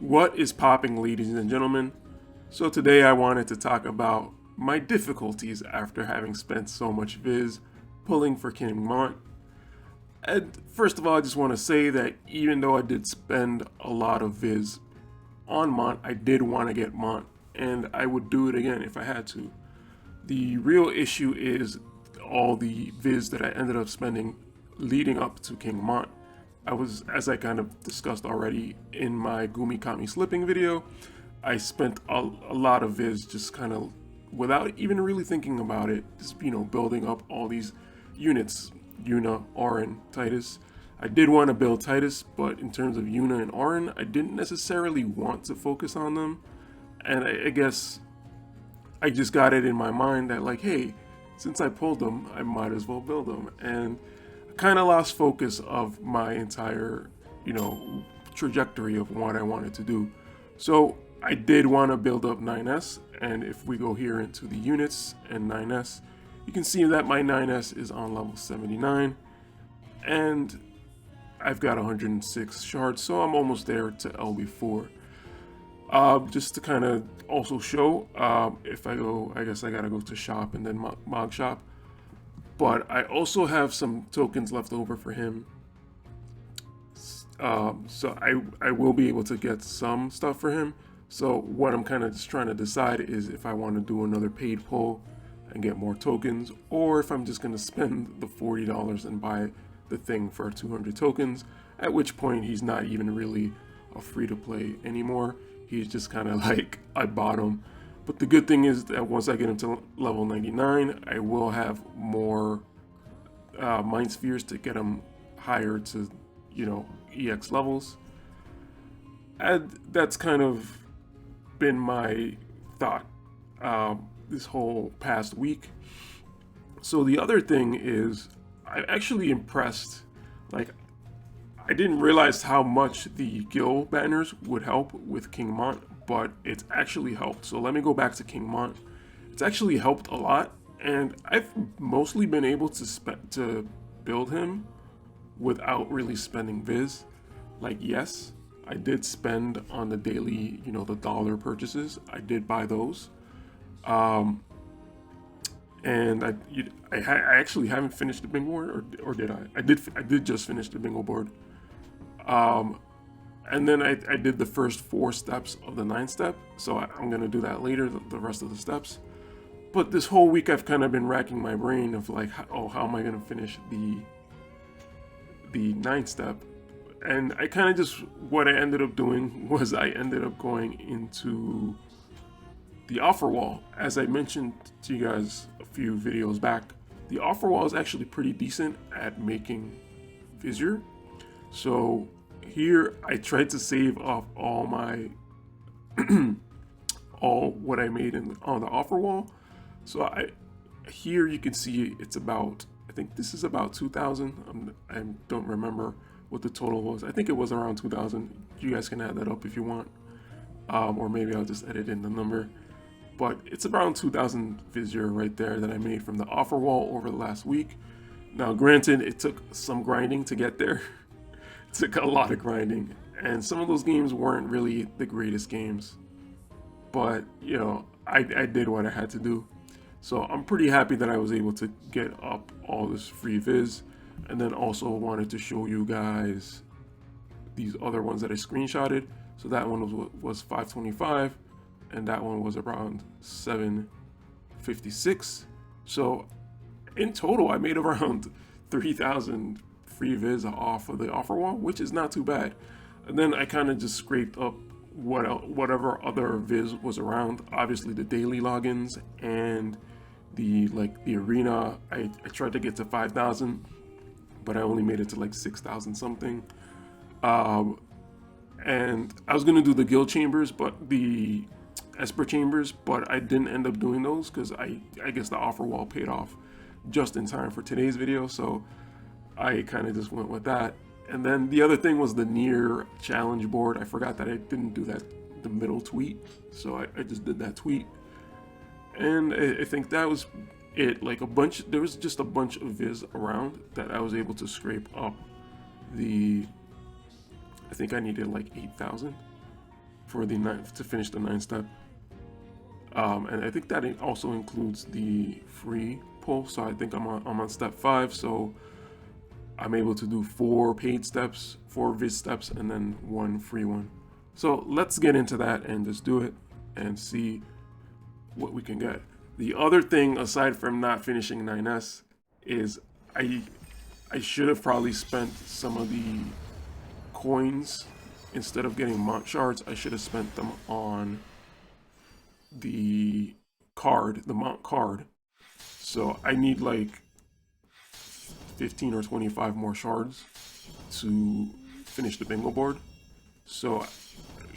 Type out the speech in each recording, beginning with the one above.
What is popping, ladies and gentlemen? So today I wanted to talk about my difficulties after having spent so much Viz pulling for King Mont. And first of all, I just want to say that even though I did spend a lot of Viz on Mont, I did want to get Mont, and I would do it again if I had to. The real issue is all the Viz that I ended up spending leading up to King Mont. As I kind of discussed already in my Gumi Kami slipping video, I spent a lot of Viz just kind of without even really thinking about it, just, building up all these units, Yuna, Auron, Titus. I did want to build Titus, but in terms of Yuna and Auron, I didn't necessarily want to focus on them. And I guess I just got it in my mind that, like, hey, since I pulled them, I might as well build them. And I kind of lost focus of my entire, trajectory of what I wanted to do. So I did want to build up 9S. And if we go here into the units and 9S, you can see that my 9S is on level 79. And I've got 106 shards, so I'm almost there to LB4. Just to kind of also show, if I go, I guess I gotta go to shop and then Mog shop. But I also have some tokens left over for him. So I will be able to get some stuff for him. So what I'm kind of just trying to decide is if I want to do another paid pull and get more tokens, or if I'm just going to spend the $40 and buy the thing for 200 tokens, at which point he's not even really a free-to-play anymore. He's just kind of like, I bought him. But the good thing is that once I get him to level 99, I will have more Mind Spheres to get him higher to, EX levels. And that's kind of been my thought this whole past week. So the other thing is, I'm actually impressed. Like, I didn't realize how much the Gil Banners would help with King Mont, but it's actually helped. So let me go back to King Mont. It's actually helped a lot, and I've mostly been able to build him without really spending Viz. Like, yes, I did spend on the daily, the dollar purchases. I did buy those. And I actually haven't finished the bingo board, or did I? I did just finish the bingo board. And then I did the first 4 steps of the 9th step, so I'm gonna do that later, the rest of the steps. But this whole week I've kind of been racking my brain of like, how am I gonna finish the 9th step? And I kind of just, what I ended up doing was I ended up going into the offer wall. As I mentioned to you guys a few videos back, the offer wall is actually pretty decent at making Vizier. So here I tried to save off all my all what I made on the offer wall. So here you can see it's about, I think this is about 2,000. I don't remember what the total was. I think it was around 2,000. You guys can add that up if you want, or maybe I'll just edit in the number. But it's around 2,000 Vizier right there that I made from the offer wall over the last week. Now, granted, it took some grinding to get there. It took a lot of grinding, and some of those games weren't really the greatest games. But, I did what I had to do. So I'm pretty happy that I was able to get up all this free Viz, and then also wanted to show you guys these other ones that I screenshotted. So that one was 525. And that one was around 756. So in total, I made around 3,000 free Viz off of the offer wall, which is not too bad. And then I kind of just scraped up whatever other Viz was around. Obviously the daily logins and the arena. I tried to get to 5,000, but I only made it to like 6,000 something. And I was gonna do the guild chambers, but the Esper chambers, but I didn't end up doing those because I guess the offer wall paid off just in time for today's video, so I kind of just went with that. And then the other thing was the near challenge board. I forgot that I didn't do the middle tweet, so I just did that tweet. And I think that was it. Like there was just a bunch of Viz around that I was able to scrape up I think I needed like 8,000. for the to finish the 9-step. And I think that it also includes the free pull. So I think I'm on step 5. So I'm able to do 4 paid steps, 4 Vis steps, and then 1 free one. So let's get into that and just do it and see what we can get. The other thing, aside from not finishing 9S, is I should have probably spent some of the coins instead of getting Mont shards. I should have spent them on the card, the Mont card. So I need like 15 or 25 more shards to finish the bingo board. So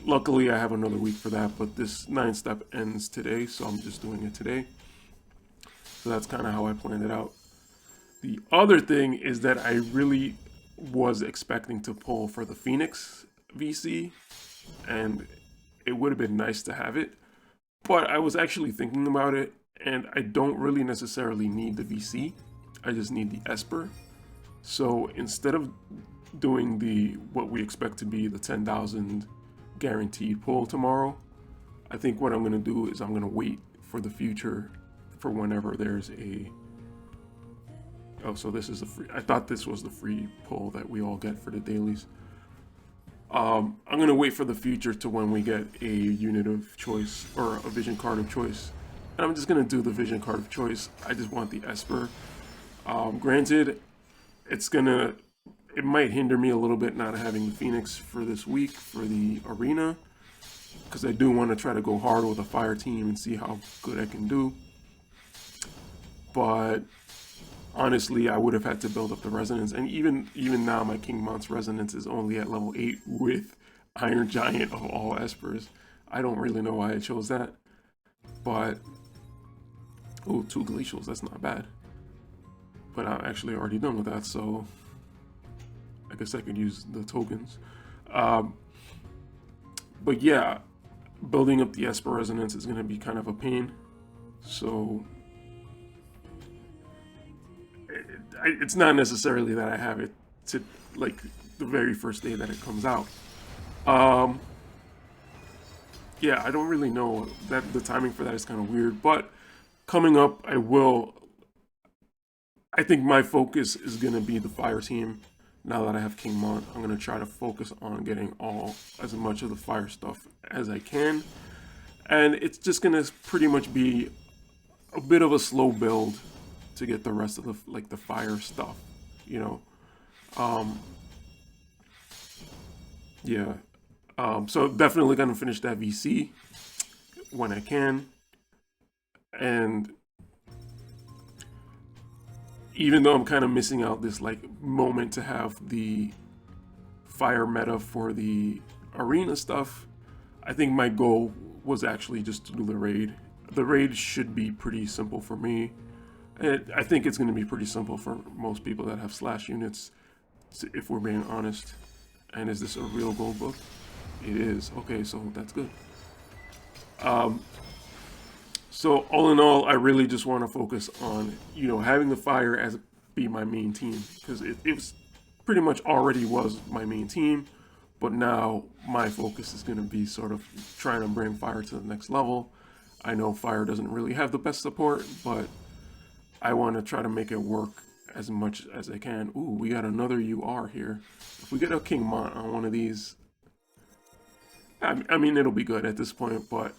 luckily I have another week for that, but this 9-step ends today, so I'm just doing it today. So that's kind of how I planned it out. The other thing is that I really was expecting to pull for the Phoenix VC, and it would have been nice to have it, but I was actually thinking about it, and I don't really necessarily need the VC. I just need the Esper. So instead of doing what we expect to be the 10,000 guaranteed pull tomorrow, I think what I'm going to do is I'm going to wait for the future for whenever there's a... Oh, so this is a free... I thought this was the free pull that we all get for the dailies. I'm going to wait for the future to when we get a unit of choice or a vision card of choice. And I'm just going to do the vision card of choice. I just want the Esper. Granted, it might hinder me a little bit not having the Phoenix for this week for the arena, because I do want to try to go hard with a fire team and see how good I can do. But honestly, I would have had to build up the resonance, and even now my King Mont's resonance is only at level 8 with Iron Giant of all Espers. I don't really know why I chose that, but oh, 2 glacials, that's not bad. But I'm actually already done with that, so I guess I could use the tokens. But yeah, building up the Esper resonance is going to be kind of a pain. So it's not necessarily that I have it to like the very first day that it comes out. Yeah, I don't really know that the timing for that is kind of weird, but coming up, I think my focus is going to be the fire team. Now that I have King Mont, I'm going to try to focus on getting as much of the fire stuff as I can. And it's just going to pretty much be a bit of a slow build to get the rest of the fire stuff, you know. Yeah. So definitely going to finish that VC when I can. And even though I'm kind of missing out this like moment to have the fire meta for the arena stuff, I think my goal was actually just to do the raid. The raid should be pretty simple for me. And I think it's going to be pretty simple for most people that have slash units, if we're being honest. And is this a real gold book? It is. Okay, so that's good. So all in all, I really just want to focus on, you know, having the fire as be my main team, because it was pretty much already was my main team, but now my focus is going to be sort of trying to bring fire to the next level. I know fire doesn't really have the best support, but I want to try to make it work as much as I can. Ooh, we got another UR here. If we get a King Mont on one of these, I mean, it'll be good at this point, but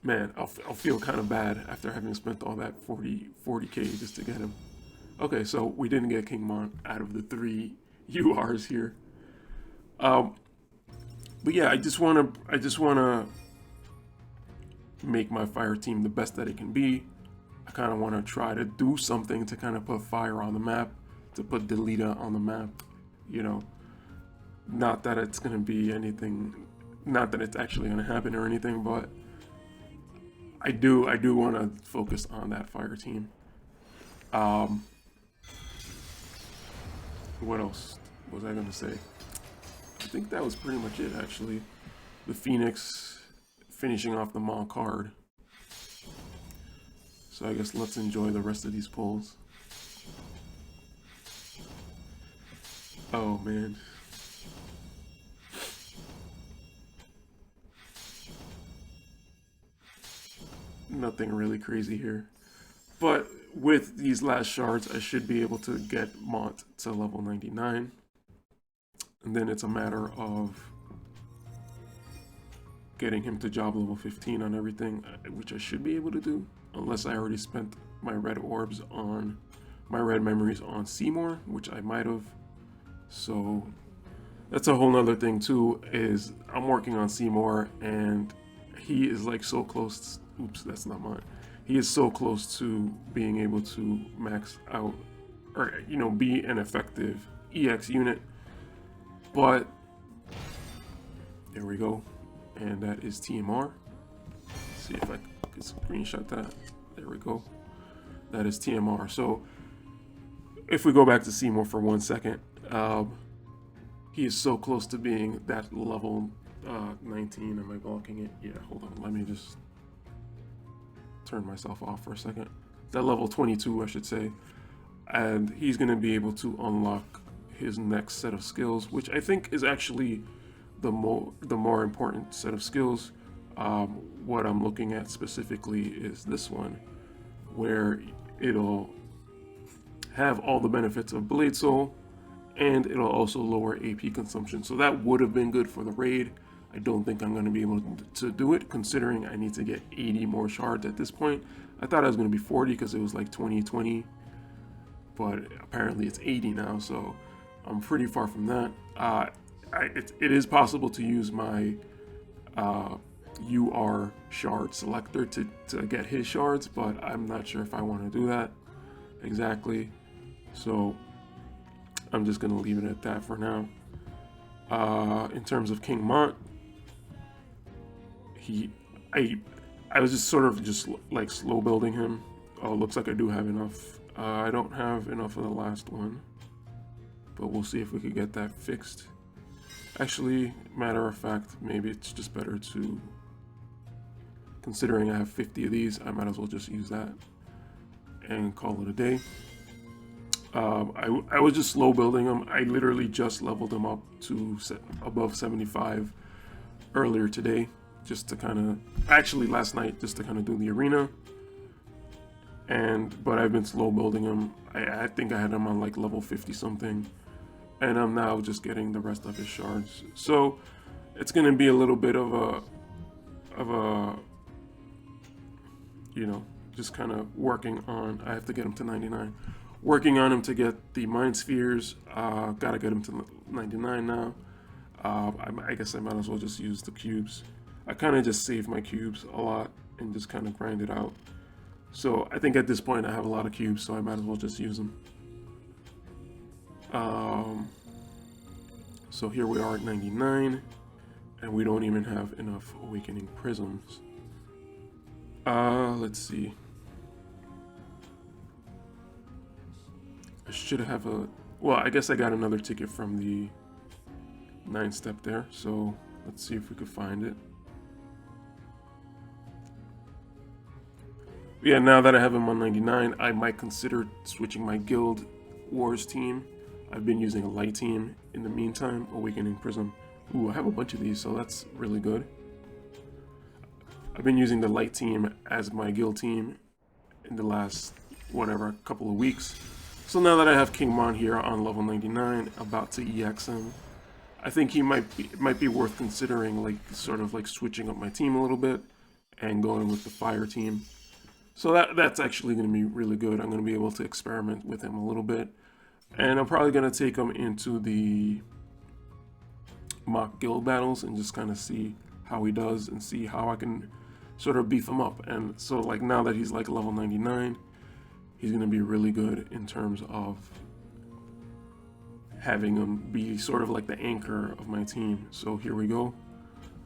man, I'll feel kind of bad after having spent all that 40k just to get him. Okay, so we didn't get King Mont out of the 3 URs here. But yeah, I just wanna make my fire team the best that it can be. I kind of want to try to do something to kind of put fire on the map, to put Delita on the map, you know. Not that it's going to be anything, not that it's actually going to happen or anything, but I do want to focus on that fire team. What else was I going to say? I think that was pretty much it, actually. The Phoenix finishing off the Mont card. So I guess let's enjoy the rest of these pulls. Oh man. Nothing really crazy here. But with these last shards, I should be able to get Mont to level 99. And then it's a matter of getting him to job level 15 on everything, which I should be able to do. Unless I already spent my red orbs on, my red memories on Seymour, which I might have. So that's a whole nother thing too, is I'm working on Seymour and he is like so close. Oops, that's not mine. He is so close to being able to max out, or you know, be an effective EX unit. But there we go, and that is TMR. Let's see if I can screenshot that. There we go. That is TMR. So if we go back to Seymour for 1 second, he is so close to being that level 19. Am I blocking it? Yeah, hold on. Let me just turn myself off for a second. That level 22, I should say. And he's going to be able to unlock his next set of skills, which I think is actually the more important set of skills. What I'm looking at specifically is this one, where it'll have all the benefits of Blade Soul, and it'll also lower AP consumption. So that would have been good for the raid. I don't think I'm going to be able to do it, considering I need to get 80 more shards at this point. I thought I was going to be 40 because it was like 20, but apparently it's 80 now, so I'm pretty far from that. It is possible to use my UR shard selector to get his shards, but I'm not sure if I want to do that exactly. So I'm just going to leave it at that for now. In terms of King Mont, I was just sort of just like slow building him. Oh, looks like I do have enough. I don't have enough of the last one, but we'll see if we could get that fixed. Actually, matter of fact, maybe it's just better to, considering I have 50 of these, I might as well just use that and call it a day. I was just slow building them. I literally just leveled them up to above 75 earlier today, just to kind of, actually last night, just to kind of do the arena. But I've been slow building them. I think I had them on like level 50 something, and I'm now just getting the rest of his shards. So it's gonna be a little bit of a you know, just kind of working on. I have to get him to 99. Working on him to get the Mind Spheres. Gotta get him to 99 now. I guess I might as well just use the cubes. I kind of just save my cubes a lot and just kind of grind it out. So I think at this point I have a lot of cubes, so I might as well just use them. So here we are at 99, and we don't even have enough Awakening Prisms. Let's see. I should have well, I guess I got another ticket from the 9-step there, so let's see if we could find it. Yeah, now that I have him on 99, I might consider switching my Guild Wars team. I've been using a light team in the meantime, Awakening Prism. Ooh, I have a bunch of these, so that's really good. I've been using the light team as my guild team in the last, whatever, couple of weeks. So now that I have King Mont here on level 99, about to EX him, I think he it might be worth considering, like, sort of like switching up my team a little bit and going with the fire team. So that's actually going to be really good. I'm going to be able to experiment with him a little bit. And I'm probably going to take him into the mock guild battles and just kind of see how he does and see how I can sort of beef him up. And so like now that he's like level 99, he's going to be really good in terms of having him be sort of like the anchor of my team. So here we go.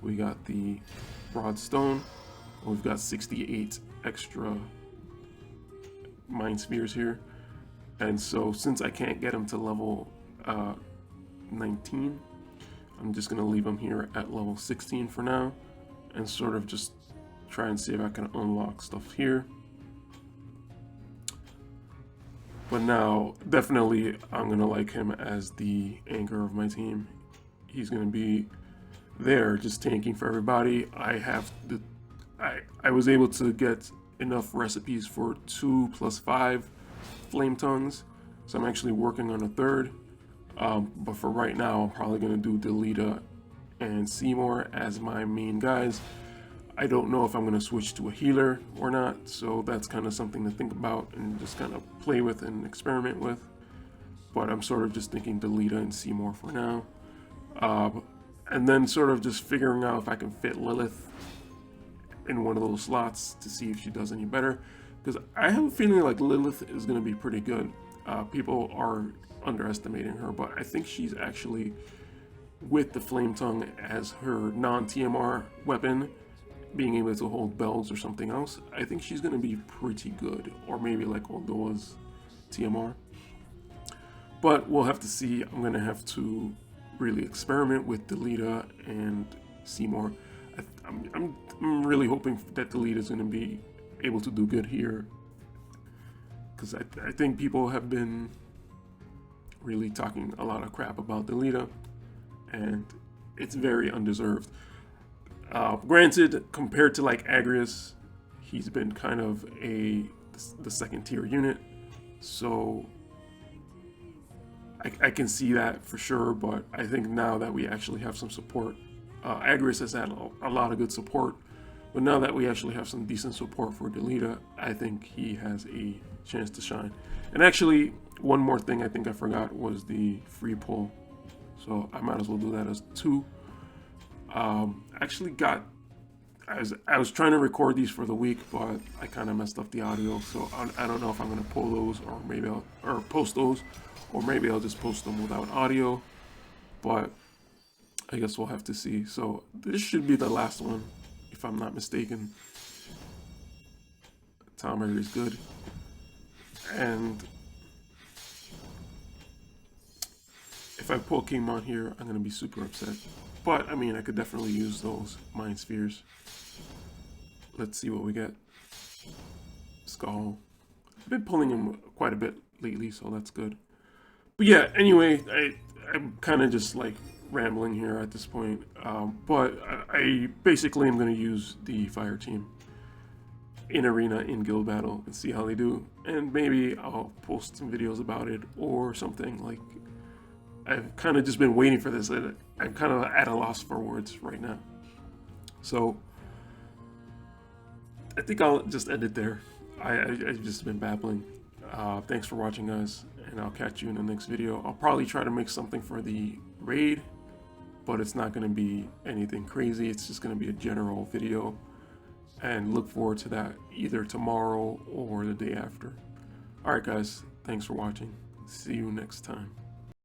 We got the Broad Stone. We've got 68 extra Mind Spheres here. And so since I can't get him to level 19, I'm just going to leave him here at level 16 for now and sort of just try and see if I can unlock stuff here. But now, definitely, I'm gonna like him as the anchor of my team. He's gonna be there, just tanking for everybody. I was able to get enough recipes for 2 + 5 flame tongues, so I'm actually working on a third. But for right now, I'm probably gonna do Delita and Seymour as my main guys. I don't know if I'm gonna switch to a healer or not, so that's kind of something to think about and just kind of play with and experiment with. But I'm sort of just thinking Delita and Seymour for now. And then sort of just figuring out if I can fit Lilith in one of those slots to see if she does any better. Because I have a feeling like Lilith is going to be pretty good. People are underestimating her, but I think she's actually, with the Flame Tongue as her non-TMR weapon, being able to hold bells or something else, I think she's going to be pretty good. Or maybe like Oldoa's TMR. But we'll have to see. I'm going to have to really experiment with Delita and Seymour. I'm really hoping that Delita is going to be able to do good here, because I think people have been really talking a lot of crap about Delita, and it's very undeserved. Granted, compared to like Agrius, he's been kind of the second tier unit, so I can see that for sure. But I think now that we actually have some support, Agrius has had a lot of good support, but now that we actually have some decent support for Delita, I think he has a chance to shine. And actually, one more thing I think I forgot was the free pull, so I might as well do that as 2. Actually got, I was trying to record these for the week, but I kind of messed up the audio, so I don't know if I'm gonna pull those, or maybe I'll post those, or maybe I'll just post them without audio. But I guess we'll have to see. So this should be the last one, if I'm not mistaken. Timer is good, and if I pull King Mont here, I'm gonna be super upset. But I mean, I could definitely use those Mind Spheres. Let's see what we get. Skull. I've been pulling him quite a bit lately, so that's good. But yeah, anyway, I'm kind of just like rambling here at this point. But I basically am going to use the fire team in arena in guild battle and see how they do. And maybe I'll post some videos about it or something. Like, I've kind of just been waiting for this. I'm kind of at a loss for words right now. So I think I'll just end it there. I've just been babbling. Thanks for watching, guys, and I'll catch you in the next video. I'll probably try to make something for the raid, but it's not going to be anything crazy. It's just going to be a general video, and look forward to that either tomorrow or the day after. Alright guys, thanks for watching. See you next time.